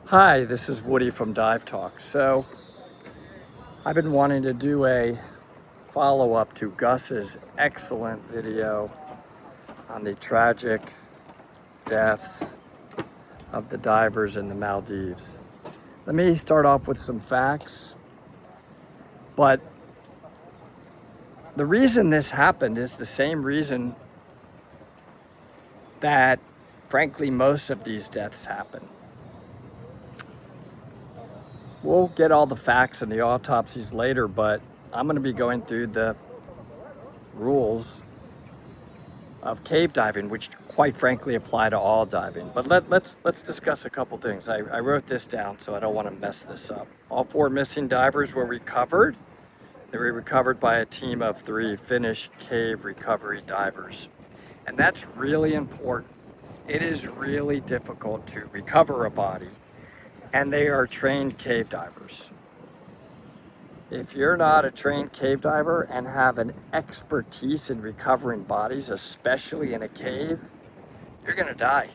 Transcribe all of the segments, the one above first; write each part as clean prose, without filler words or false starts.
Hi, this is Woody from Dive Talk. So I've been wanting to do a follow-up to Gus's excellent video on the tragic deaths of the divers in the Maldives. Let me start off with some facts, but the reason this happened is the same reason that, frankly, most of these deaths happen. We'll get all the facts and the autopsies later, but I'm going to be going through the rules of cave diving, which quite frankly apply to all diving. But let's discuss a couple things. I wrote this down, so I don't want to mess this up. All 4 missing divers were recovered. They were recovered by a team of 3 Finnish cave recovery divers. And that's really important. It is really difficult to recover a body, and they are trained cave divers. If you're not a trained cave diver and have an expertise in recovering bodies, especially in a cave, you're gonna die.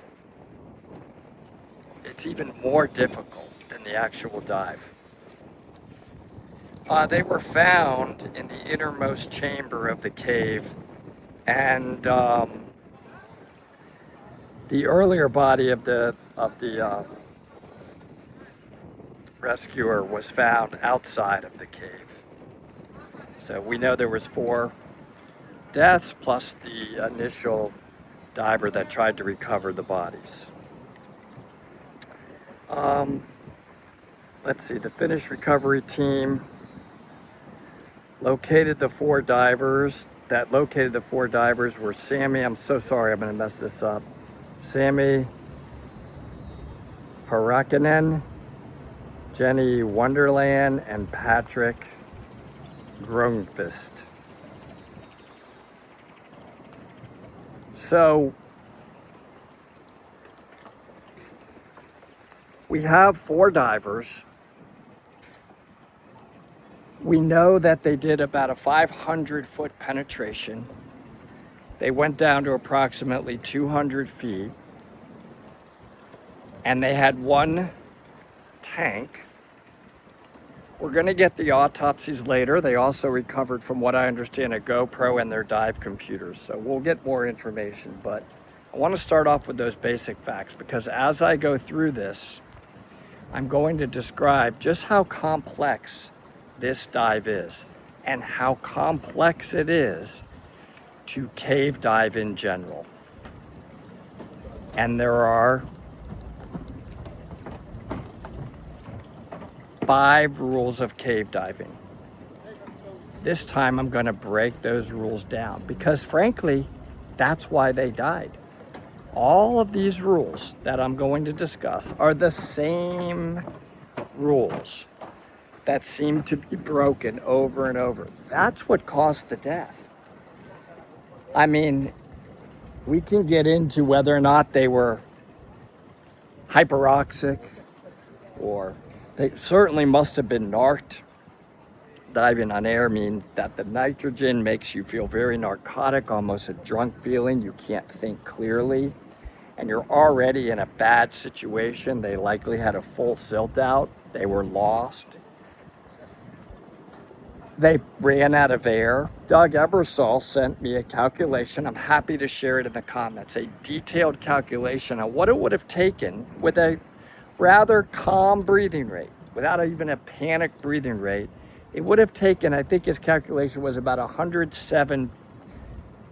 It's even more difficult than the actual dive. They were found in the innermost chamber of the cave, and the earlier body of the rescuer was found outside of the cave. So we know there was 4 deaths plus the initial diver that tried to recover the bodies. Let's see, the Finnish recovery team located the 4 divers. That located the 4 divers were Sammy, I'm so sorry, I'm gonna mess this up. Sammy Parakinen, Jenny Wonderland, and Patrick Grönqvist. So we have 4 divers. We know that they did about a 500-foot penetration. They went down to approximately 200 feet, and they had 1 tank. We're going to get the autopsies later. They also recovered, from what I understand, a GoPro and their dive computers. So we'll get more information, but I want to start off with those basic facts, because as I go through this, I'm going to describe just how complex this dive is and how complex it is to cave dive in general. And there are 5 rules of cave diving. This time I'm going to break those rules down because, frankly, that's why they died. All of these rules that I'm going to discuss are the same rules that seem to be broken over and over. That's what caused the death. I mean, we can get into whether or not they were hyperoxic, or they certainly must have been narked. Diving on air means that the nitrogen makes you feel very narcotic, almost a drunk feeling. You can't think clearly, and you're already in a bad situation. They likely had a full silt out. They were lost. They ran out of air. Doug Ebersol sent me a calculation. I'm happy to share it in the comments. A detailed calculation on what it would have taken with a rather calm breathing rate, without even a panic breathing rate. It would have taken, I think his calculation was about 107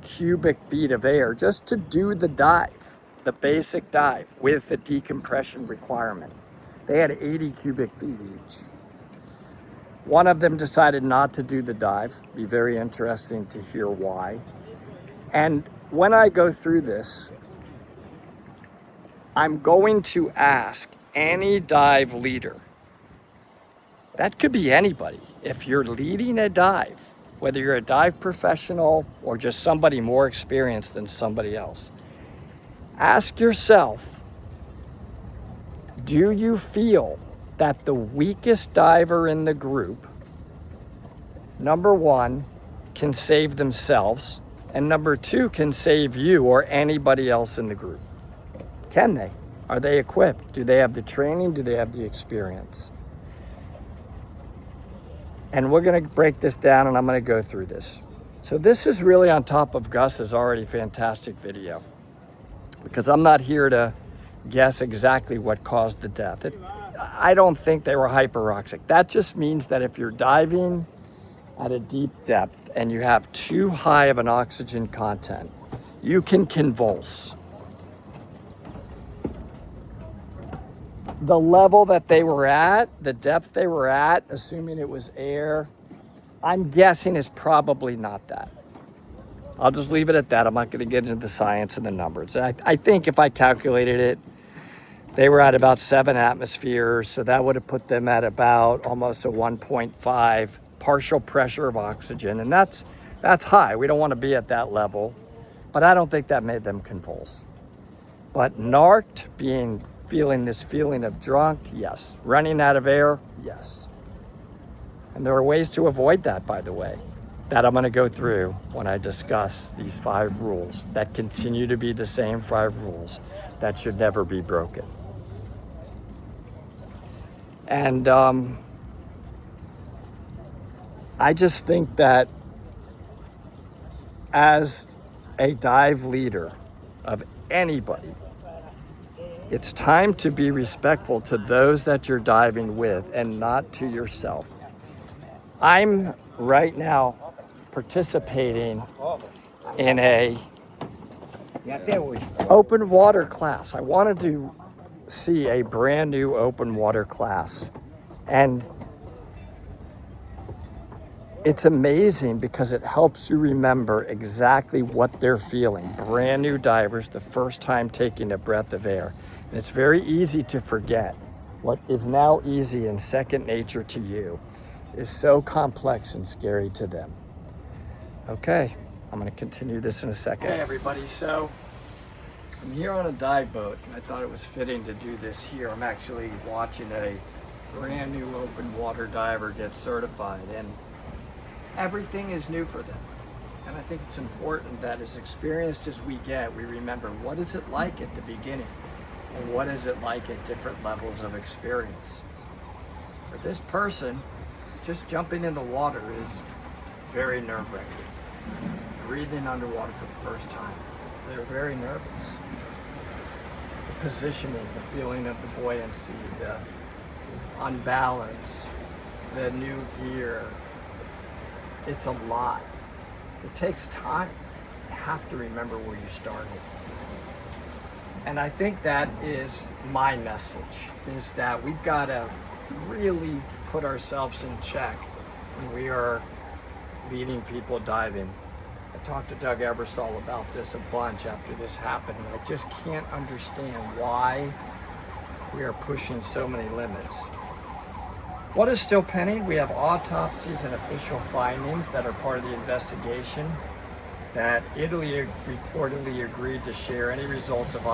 cubic feet of air just to do the dive, the basic dive with the decompression requirement. They had 80 cubic feet each. One of them decided not to do the dive. Be very interesting to hear why. And when I go through this, I'm going to ask any dive leader. That could be anybody. If you're leading a dive, whether you're a dive professional or just somebody more experienced than somebody else, ask yourself, do you feel that the weakest diver in the group, number 1, can save themselves, and number 2, can save you or anybody else in the group? Can they? Are they equipped? Do they have the training? Do they have the experience? And we're going to break this down, and I'm going to go through this. So this is really on top of Gus's already fantastic video, because I'm not here to guess exactly what caused the death. I don't think they were hyperoxic. That just means that if you're diving at a deep depth and you have too high of an oxygen content, you can convulse. The level that they were at, the depth they were at, assuming it was air, I'm guessing is probably not that. I'll just leave it at that. I'm not going to get into the science and the numbers. I think if I calculated it, they were at about 7 atmospheres, so that would have put them at about almost a 1.5 partial pressure of oxygen, and that's high. We don't want to be at that level, but I don't think that made them convulse. But narked, feeling this feeling of drunk, yes. Running out of air, yes. And there are ways to avoid that, by the way, that I'm going to go through when I discuss these 5 rules that continue to be the same 5 rules that should never be broken. And I just think that as a dive leader of anybody, it's time to be respectful to those that you're diving with and not to yourself. I'm right now participating in a open water class. I wanted to see a brand new open water class, and it's amazing because it helps you remember exactly what they're feeling. Brand new divers, the first time taking a breath of air. And it's very easy to forget. What is now easy and second nature to you is so complex and scary to them. Okay, I'm going to continue this in a second. Hey everybody, so I'm here on a dive boat, and I thought it was fitting to do this here. I'm actually watching a brand new open water diver get certified, and everything is new for them. And I think it's important that as experienced as we get, we remember what is it like at the beginning, and what is it like at different levels of experience. For this person, just jumping in the water is very nerve-wracking. Breathing underwater for the first time, they're very nervous. The positioning, the feeling of the buoyancy, the unbalance, the new gear, it's a lot. It takes time. You have to remember where you started. And I think that is my message, is that we've got to really put ourselves in check when we are leading people diving. I talked to Doug Ebersol about this a bunch after this happened, and I just can't understand why we are pushing so many limits. What is still pending? We have autopsies and official findings that are part of the investigation, that Italy reportedly agreed to share any results of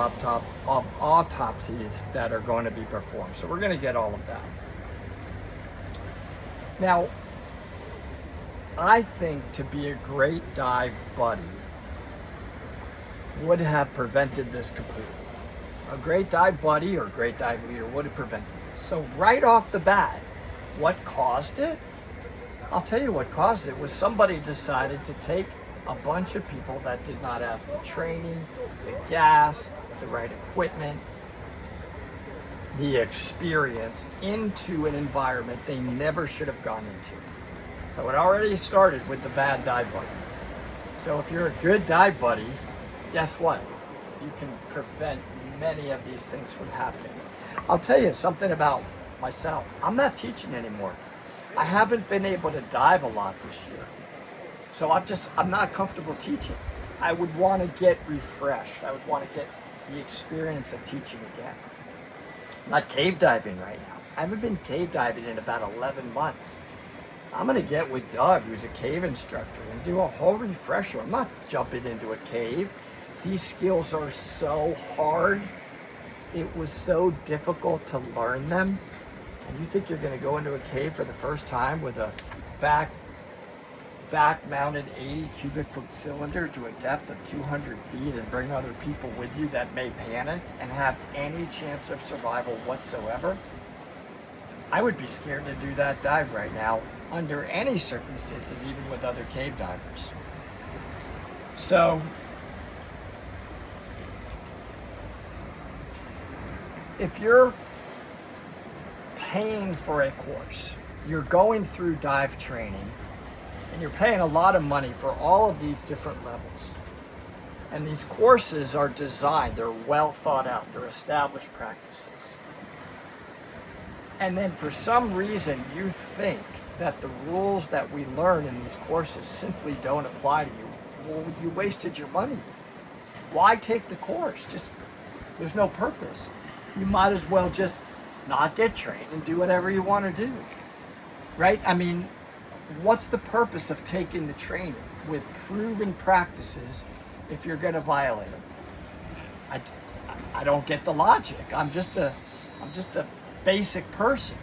autopsies that are going to be performed. So we're going to get all of that. Now, I think to be a great dive buddy would have prevented this completely. A great dive buddy or a great dive leader would have prevented this. So right off the bat, what caused it? I'll tell you what caused it was somebody decided to take a bunch of people that did not have the training, the gas, the right equipment, the experience into an environment they never should have gone into. So it already started with the bad dive buddy. So if you're a good dive buddy, guess what? You can prevent many of these things from happening. I'll tell you something about myself. I'm not teaching anymore. I haven't been able to dive a lot this year. So I'm not comfortable teaching. I would want to get refreshed. I would want to get the experience of teaching again. I'm not cave diving right now. I haven't been cave diving in about 11 months. I'm going to get with Doug, who's a cave instructor, and do a whole refresher. I'm not jumping into a cave. These skills are so hard. It was so difficult to learn them. And you think you're going to go into a cave for the first time with a back back-mounted 80 cubic foot cylinder to a depth of 200 feet and bring other people with you that may panic and have any chance of survival whatsoever, I would be scared to do that dive right now under any circumstances, even with other cave divers. So, if you're paying for a course, you're going through dive training, and you're paying a lot of money for all of these different levels. And these courses are designed, they're well thought out, they're established practices. And then for some reason you think that the rules that we learn in these courses simply don't apply to you. Well, you wasted your money. Why take the course? There's no purpose. You might as well just not get trained and do whatever you want to do. Right? I mean, what's the purpose of taking the training with proven practices if you're going to violate them? I don't get the logic. I'm just a basic person.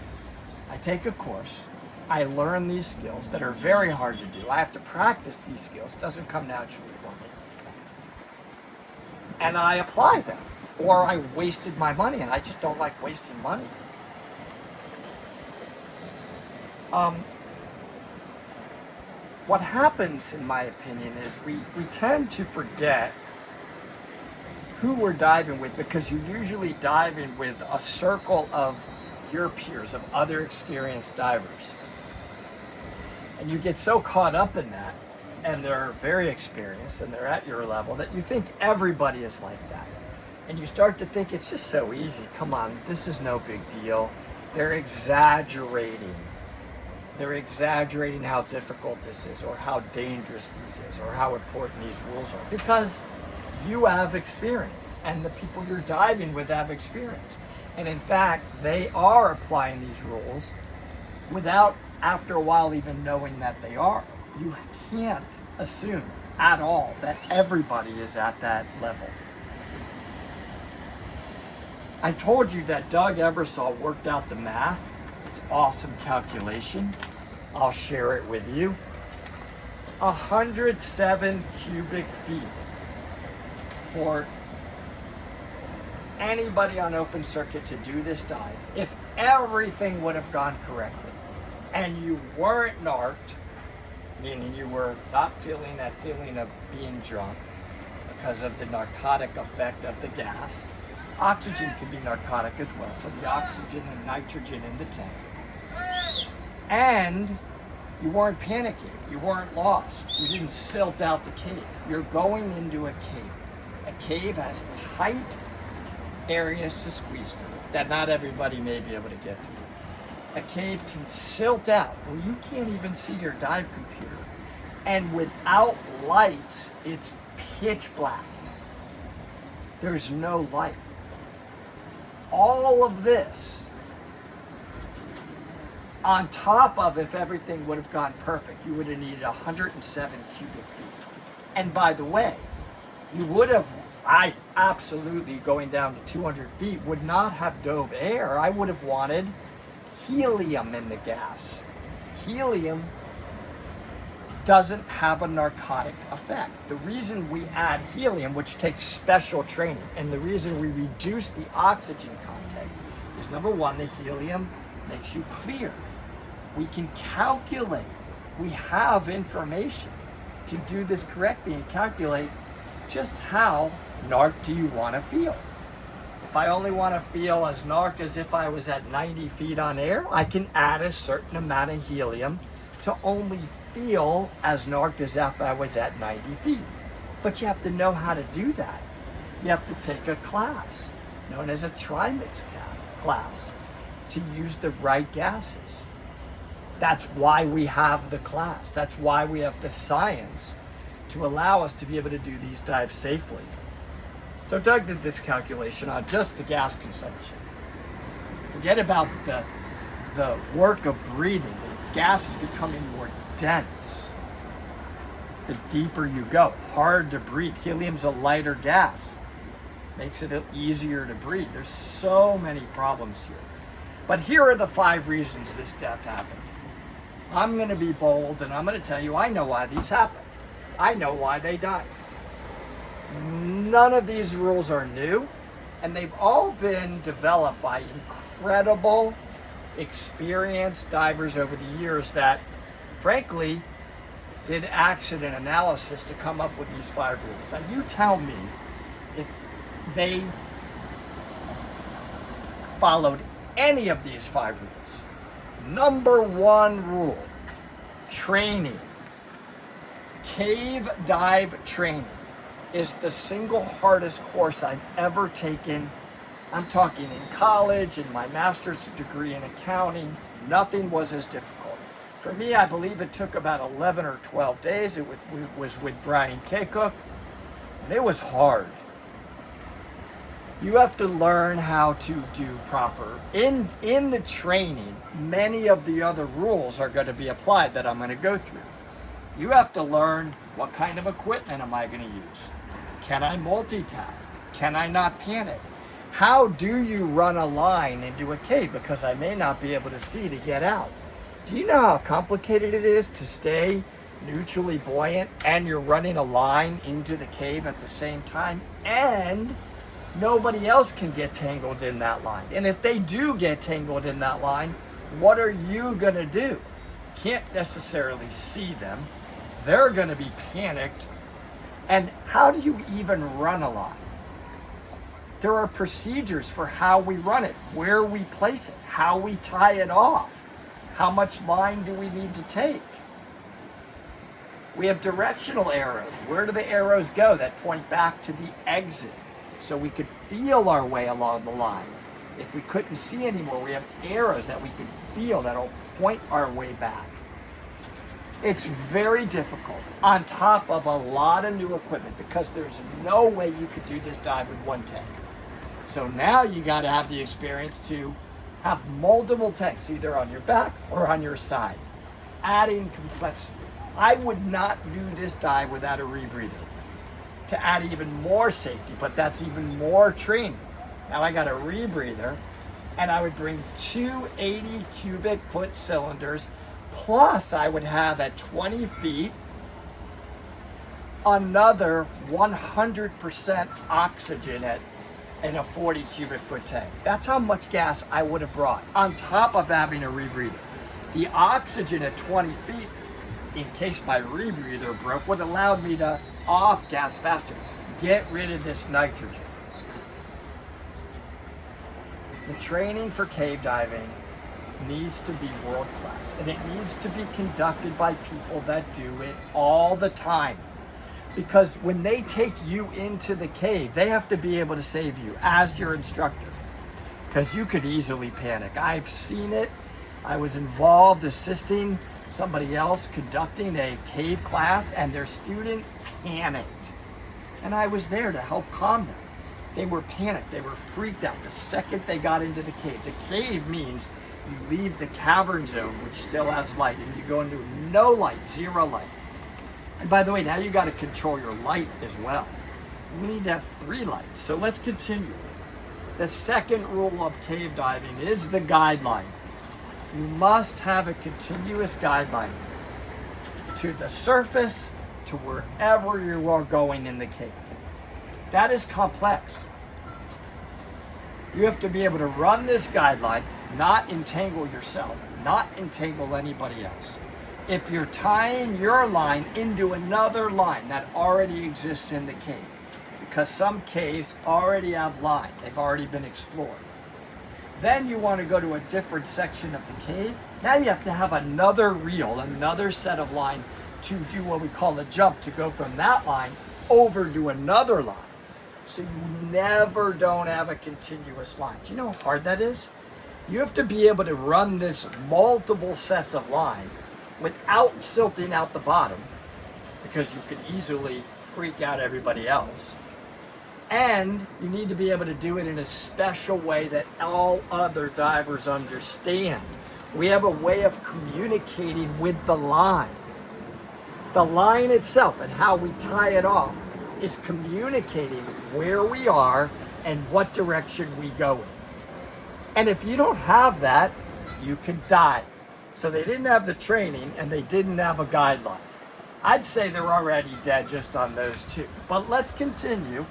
I take a course. I learn these skills that are very hard to do. I have to practice these skills. It doesn't come naturally for me. And I apply them. Or I wasted my money, and I just don't like wasting money. What happens, in my opinion, is we tend to forget who we're diving with, because you usually dive in with a circle of your peers, of other experienced divers. And you get so caught up in that, and they're very experienced, and they're at your level, that you think everybody is like that. And you start to think it's just so easy. Come on, this is no big deal. They're exaggerating. They're exaggerating how difficult this is, or how dangerous this is, or how important these rules are. Because you have experience, and the people you're diving with have experience. And in fact, they are applying these rules without, after a while, even knowing that they are. You can't assume at all that everybody is at that level. I told you that Doug Ebersol worked out the math. It's awesome calculation. I'll share it with you. 107 cubic feet for anybody on open circuit to do this dive, if everything would have gone correctly, and you weren't narked, meaning you were not feeling that feeling of being drunk because of the narcotic effect of the gas. Oxygen can be narcotic as well, so the oxygen and nitrogen in the tank. And you weren't panicking, you weren't lost, you didn't silt out the cave. You're going into a cave. A cave has tight areas to squeeze through that not everybody may be able to get through. A cave can silt out where you can't even see your dive computer. And without lights, it's pitch black. There's no light. All of this, on top of, if everything would have gone perfect, you would have needed 107 cubic feet. And by the way, you would have, I absolutely, going down to 200 feet, would not have dove air. I would have wanted helium in the gas. Helium doesn't have a narcotic effect. The reason we add helium, which takes special training, and the reason we reduce the oxygen content is, number one, the helium makes you clear. We can calculate. We have information to do this correctly and calculate just how narked do you want to feel. If I only want to feel as narked as if I was at 90 feet on air, I can add a certain amount of helium to only feel as narked as if I was at 90 feet. But you have to know how to do that. You have to take a class known as a trimix class to use the right gases. That's why we have the class. That's why we have the science to allow us to be able to do these dives safely. So Doug did this calculation on just the gas consumption. Forget about the work of breathing. The gas is becoming more dense the deeper you go. Hard to breathe. Helium's a lighter gas. Makes it easier to breathe. There's so many problems here. But here are the 5 reasons this death happened. I'm going to be bold and I'm going to tell you I know why these happen. I know why they died. None of these rules are new, and they've all been developed by incredible, experienced divers over the years that, frankly, did accident analysis to come up with these 5 rules. Now, you tell me if they followed any of these 5 rules. Number 1 rule, training. Cave dive training is the single hardest course I've ever taken. I'm talking in college, in my master's degree in accounting, nothing was as difficult. For me, I believe it took about 11 or 12 days. It was with Brian K. Cook, and it was hard. You have to learn how to do proper. In the training, many of the other rules are going to be applied that I'm going to go through. You have to learn what kind of equipment am I going to use? Can I multitask? Can I not panic? How do you run a line into a cave? Because I may not be able to see to get out. Do you know how complicated it is to stay neutrally buoyant and you're running a line into the cave at the same time, and nobody else can get tangled in that line? And if they do get tangled in that line, what are you going to do? Can't necessarily see them. They're going to be panicked. And how do you even run a line? There are procedures for how we run it, where we place it, how we tie it off, how much line do we need to take. We have directional arrows. Where do the arrows go that point back to the exit so we could feel our way along the line? If we couldn't see anymore, we have arrows that we could feel that'll point our way back. It's very difficult on top of a lot of new equipment because there's no way you could do this dive with 1 tank. So now you got to have the experience to have multiple tanks either on your back or on your side, adding complexity. I would not do this dive without a rebreather to add even more safety, but that's even more training. Now I got a rebreather, and I would bring 2 80 cubic foot cylinders, plus I would have at 20 feet another 100% oxygen in a 40 cubic foot tank. That's how much gas I would have brought on top of having a rebreather. The oxygen at 20 feet, in case my rebreather broke, would allow me to off gas faster, get rid of this nitrogen. The training for cave diving needs to be world class, and it needs to be conducted by people that do it all the time. Because when they take you into the cave, they have to be able to save you as your instructor, because you could easily panic. I've seen it. I was involved assisting somebody else conducting a cave class, and their student panicked. And I was there to help calm them. They were panicked. They were freaked out the second they got into the cave. The cave means you leave the cavern zone, which still has light, and you go into no light, 0 light. And by the way, now you got to control your light as well. We need to have 3 lights. So let's continue. The second rule of cave diving is the guideline. You must have a continuous guideline to the surface, to wherever you are going in the cave. That is complex. You have to be able to run this guideline, not entangle yourself, not entangle anybody else. If you're tying your line into another line that already exists in the cave, because some caves already have line, they've already been explored. Then you want to go to a different section of the cave. Now you have to have another reel, another set of line to do what we call a jump, to go from that line over to another line. So you never don't have a continuous line. Do you know how hard that is? You have to be able to run this multiple sets of line without silting out the bottom, because you could easily freak out everybody else. And you need to be able to do it in a special way that all other divers understand. We have a way of communicating with the line. The line itself and how we tie it off is communicating where we are and what direction we go in. And if you don't have that, you could die. So they didn't have the training and they didn't have a guideline. I'd say they're already dead just on those two. But let's continue.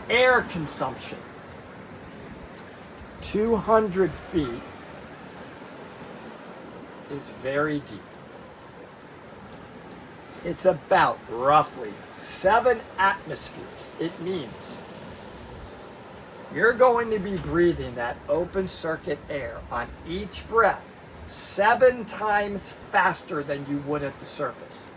Air consumption. 200 feet is very deep. It's about roughly 7 atmospheres. It means you're going to be breathing that open circuit air on each breath 7 times faster than you would at the surface.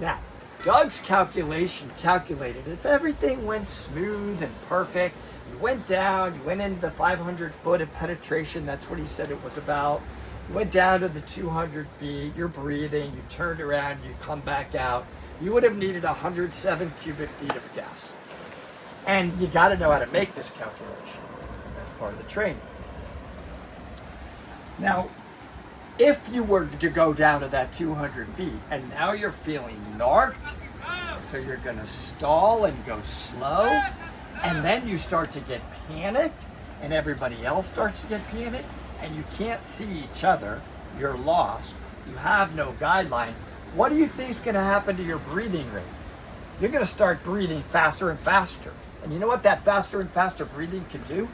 Now, Doug's calculation calculated if everything went smooth and perfect, you went down, you went into the 500 foot of penetration, that's what he said it was about. You went down to the 200 feet, you're breathing, you turned around, you come back out. You would have needed 107 cubic feet of gas. And you got to know how to make this calculation. That's part of the training. Now, if you were to go down to that 200 feet and now you're feeling narked, so you're going to stall and go slow, and then you start to get panicked and everybody else starts to get panicked and you can't see each other, you're lost, you have no guideline, what do you think is going to happen to your breathing rate? You're going to start breathing faster and faster. And you know what that faster and faster breathing can do?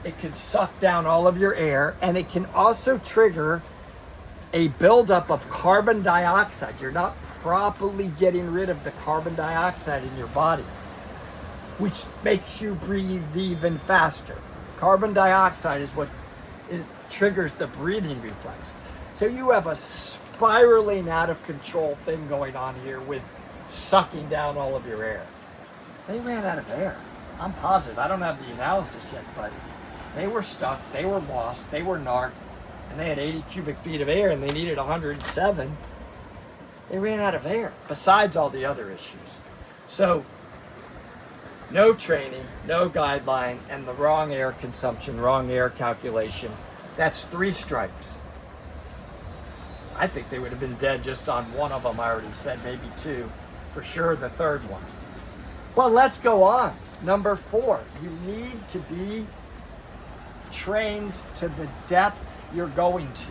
It can suck down all of your air, and it can also trigger a buildup of carbon dioxide. You're not properly getting rid of the carbon dioxide in your body, which makes you breathe even faster. Carbon dioxide is what triggers the breathing reflex. So you have a spiraling out of control thing going on here with sucking down all of your air. They ran out of air. I'm positive. I don't have the analysis yet, but they were stuck, they were lost, they were narked, and they had 80 cubic feet of air and they needed 107. They ran out of air, besides all the other issues. So, no training, no guideline, and the wrong air consumption, wrong air calculation. That's 3 strikes. I think they would have been dead just on one of them, I already said, maybe 2. For sure, the third one. But let's go on. Number 4, you need to be trained to the depth you're going to.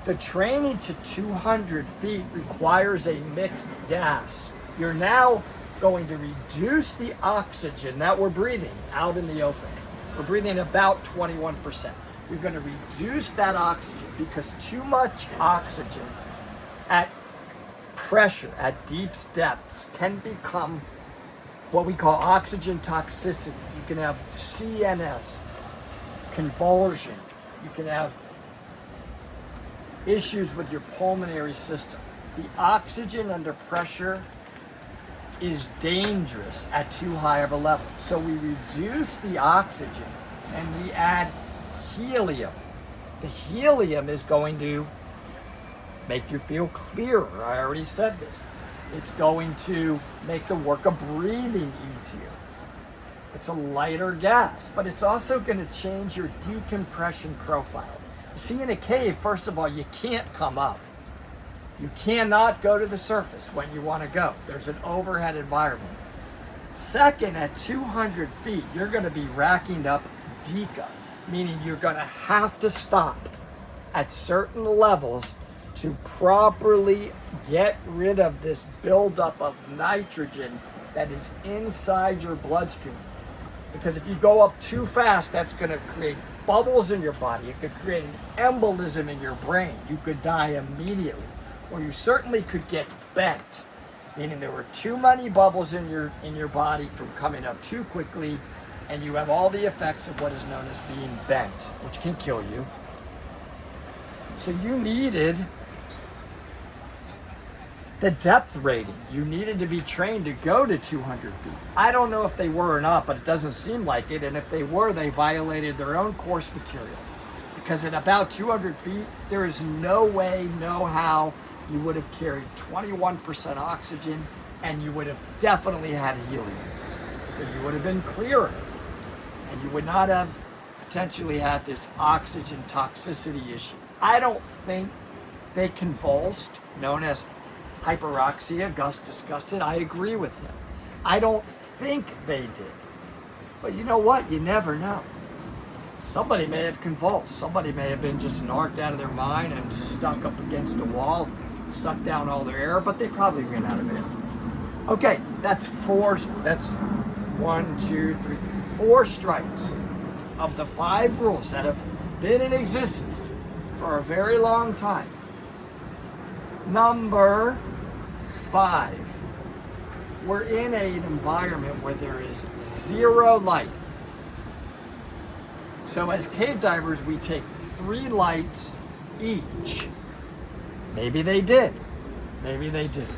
The training to 200 feet requires a mixed gas. You're now going to reduce the oxygen that we're breathing out in the open. We're breathing about 21%. You're going to reduce that oxygen because too much oxygen at pressure, at deep depths, can become what we call oxygen toxicity. You can have CNS, convulsion. You can have issues with your pulmonary system. The oxygen under pressure is dangerous at too high of a level. So we reduce the oxygen and we add helium. The helium is going to make you feel clearer. I already said this. It's going to make the work of breathing easier. It's a lighter gas, but it's also going to change your decompression profile. See, in a cave, first of all, you can't come up. You cannot go to the surface when you want to go. There's an overhead environment. Second, at 200 feet, you're going to be racking up deca, meaning you're going to have to stop at certain levels to properly get rid of this buildup of nitrogen that is inside your bloodstream. Because if you go up too fast, that's going to create bubbles in your body. It could create an embolism in your brain. You could die immediately. Or you certainly could get bent, meaning there were too many bubbles in your body from coming up too quickly, and you have all the effects of what is known as being bent, which can kill you. So you needed the depth rating. You needed to be trained to go to 200 feet. I don't know if they were or not, but it doesn't seem like it. And if they were, they violated their own course material. Because at about 200 feet, there is no way, no how you would have carried 21% oxygen, and you would have definitely had helium. So you would have been clearer, and you would not have potentially had this oxygen toxicity issue. I don't think they convulsed, known as hyperoxia. Gus discussed it. I agree with him. I don't think they did. But you know what? You never know. Somebody may have convulsed. Somebody may have been just narked out of their mind and stuck up against a wall, sucked down all their air, but they probably ran out of air. Okay, that's four. That's 1, 2, 3, 4 strikes of the 5 rules that have been in existence for a very long time. Number 5. We're in an environment where there is 0 light. So as cave divers, we take 3 lights each. Maybe they did. Maybe they didn't.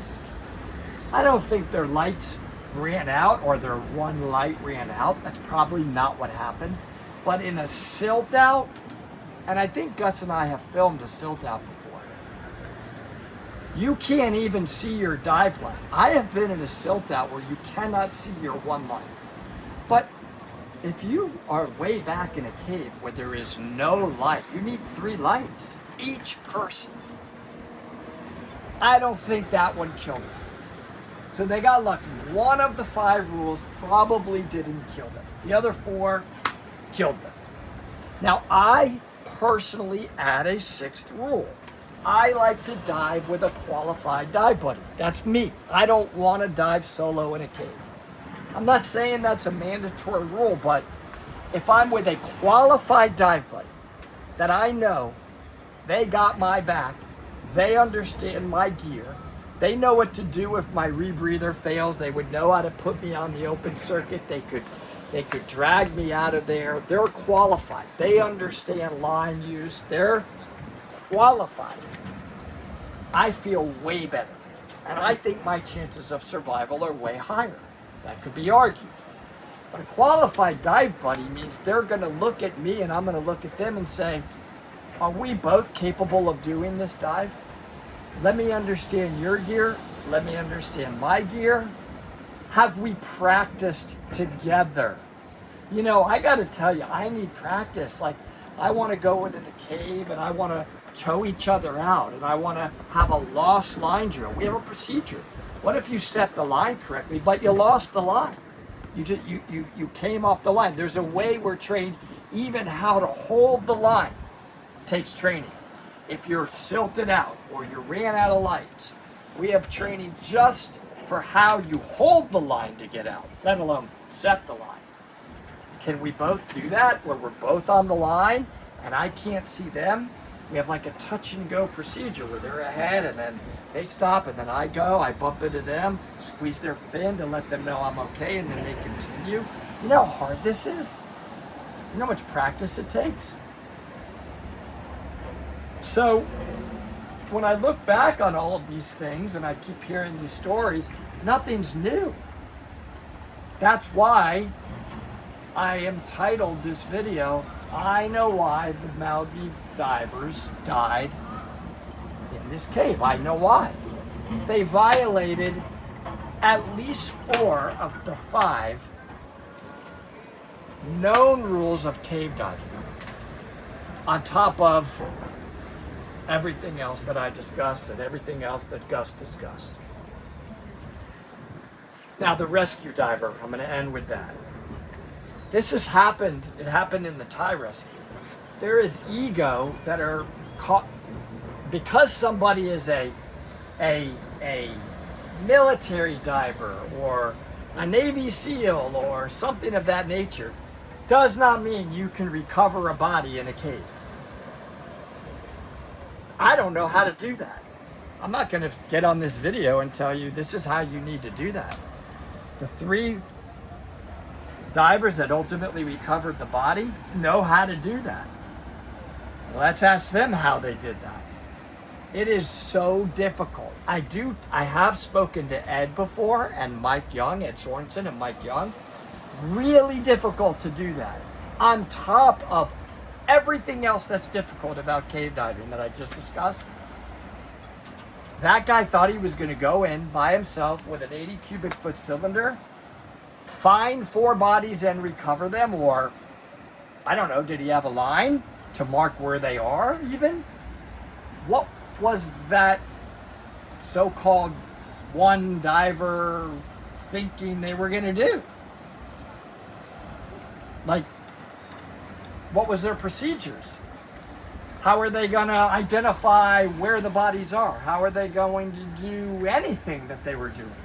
I don't think their lights ran out or their 1 light ran out. That's probably not what happened. But in a silt out, and I think Gus and I have filmed a silt out before, you can't even see your dive light. I have been in a silt out where you cannot see your 1 light. But if you are way back in a cave where there is no light, you need 3 lights, each person. I don't think that one killed them. So they got lucky. 1 of the 5 rules probably didn't kill them. The other 4 killed them. Now, I personally add a 6th rule. I like to dive with a qualified dive buddy. That's me. I don't want to dive solo in a cave. I'm not saying that's a mandatory rule, but if I'm with a qualified dive buddy that I know they got my back, they understand my gear, they know what to do if my rebreather fails, they would know how to put me on the open circuit, they could drag me out of there. They're qualified. They understand line use. They're qualified. I feel way better. And I think my chances of survival are way higher. That could be argued. But a qualified dive buddy means they're going to look at me and I'm going to look at them and say, are we both capable of doing this dive? Let me understand your gear. Let me understand my gear. Have we practiced together? You know, I got to tell you, I need practice. Like, I want to go into the cave and I want to tow each other out and I want to have a lost line drill. We have a procedure. What if you set the line correctly, but you lost the line? You came off the line. There's a way we're trained even how to hold the line. It takes training. If you're silted out or you ran out of lights, we have training just for how you hold the line to get out, let alone set the line. Can we both do that where we're both on the line and I can't see them? We have like a touch and go procedure where they're ahead and then they stop and then I go, I bump into them, squeeze their fin to let them know I'm okay, and then they continue. You know how hard this is? You know how much practice it takes? So when I look back on all of these things and I keep hearing these stories, nothing's new. That's why I am titled this video, I Know Why the Maldives Divers Died in This Cave. I know why. They violated at least 4 of the 5 known rules of cave diving, on top of everything else that I discussed and everything else that Gus discussed. Now, the rescue diver, I'm going to end with that. This has happened, it happened in the Thai rescue. There is ego that are caught, because somebody is a military diver or a Navy SEAL or something of that nature, does not mean you can recover a body in a cave. I don't know how to do that. I'm not going to get on this video and tell you this is how you need to do that. The 3 divers that ultimately recovered the body know how to do that. Let's ask them how they did that. It is so difficult. I have spoken to Ed before and Mike Young, Ed Sorensen and Mike Young. Really difficult to do that. On top of everything else that's difficult about cave diving that I just discussed. That guy thought he was going to go in by himself with an 80 cubic foot cylinder, find 4 bodies and recover them, or I don't know, did he have a line to mark where they are even? What was that so-called one diver thinking they were going to do? Like, What was their procedures? How are they going to identify where the bodies are? How are they going to do anything that they were doing?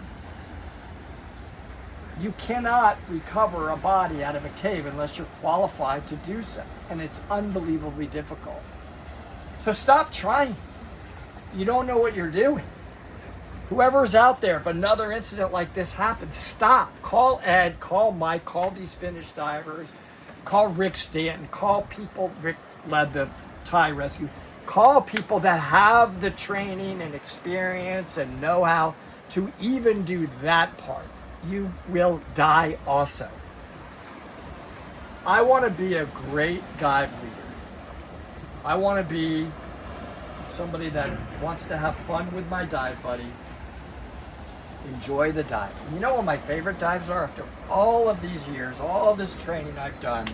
You cannot recover a body out of a cave unless you're qualified to do so. And it's unbelievably difficult. So stop trying. You don't know what you're doing. Whoever's out there, if another incident like this happens, stop. Call Ed, call Mike, call these Finnish divers, call Rick Stanton, call people. Rick led the Thai rescue. Call people that have the training and experience and know how to even do that part. You will die also. I want to be a great dive leader. I want to be somebody that wants to have fun with my dive buddy. Enjoy the dive. You know what my favorite dives are? After all of these years, all this training I've done,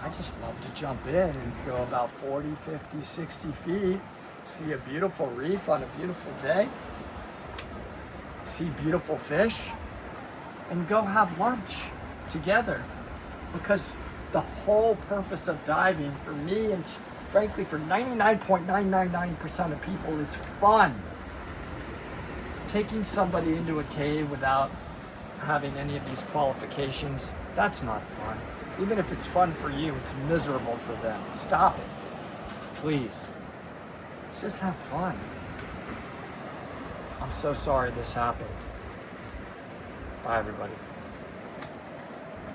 I just love to jump in and go about 40, 50, 60 feet, see a beautiful reef on a beautiful day, see beautiful fish, and go have lunch together. Because the whole purpose of diving, for me and frankly for 99.999% of people, is fun. Taking somebody into a cave without having any of these qualifications, that's not fun. Even if it's fun for you, it's miserable for them. Stop it, please. Let's just have fun. I'm so sorry this happened. Bye, everybody.